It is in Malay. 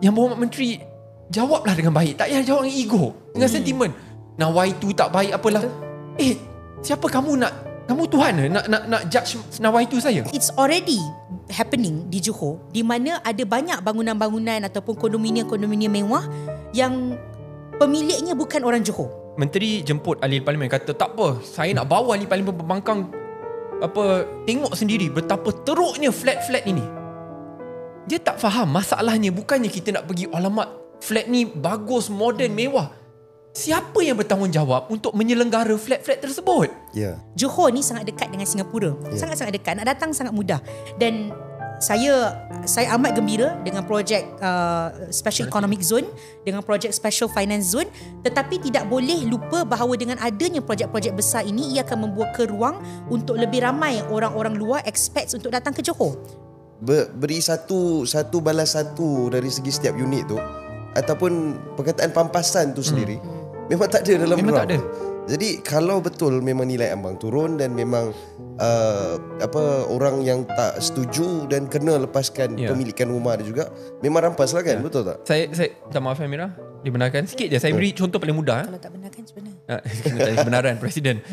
Yang Berhormat Menteri jawablah dengan baik. Tak payah jawab dengan ego, dengan sentimen. Nawaitu tak baik apalah. Siapa kamu nak? Kamu Tuhan ke nak judge nawaitu saya? It's already happening di Johor, di mana ada banyak bangunan-bangunan ataupun kondominium-kondominium mewah yang pemiliknya bukan orang Johor. Menteri jemput ahli parlimen, kata tak apa, saya nak bawa ahli parlimen Pembangkang tengok sendiri betapa teruknya flat-flat ini. Dia tak faham masalahnya bukannya kita nak pergi, alamak, flat ni bagus, moden, mewah. Siapa yang bertanggungjawab untuk menyelenggara flat-flat tersebut? Johor ni sangat dekat dengan Singapura. Sangat-sangat dekat. Nak datang sangat mudah. Dan saya amat gembira dengan projek Special Economic Zone, dengan projek Special Finance Zone. Tetapi tidak boleh lupa bahawa dengan adanya projek-projek besar ini, ia akan membuka ruang untuk lebih ramai orang-orang luar, expats untuk datang ke Johor. Beri satu balas satu dari segi setiap unit tu, ataupun perkataan pampasan tu sendiri memang tak ada dalam memang tak ada. Jadi kalau betul memang nilai ambang turun dan memang orang yang tak setuju dan kena lepaskan pemilikan rumah dia juga, memang rampas lah kan, betul tak? Saya minta maaf Amira, dibenarkan sikit je. Saya beri contoh paling mudah. Kalau tak benarkan sebenarnya. Kebenaran Presiden.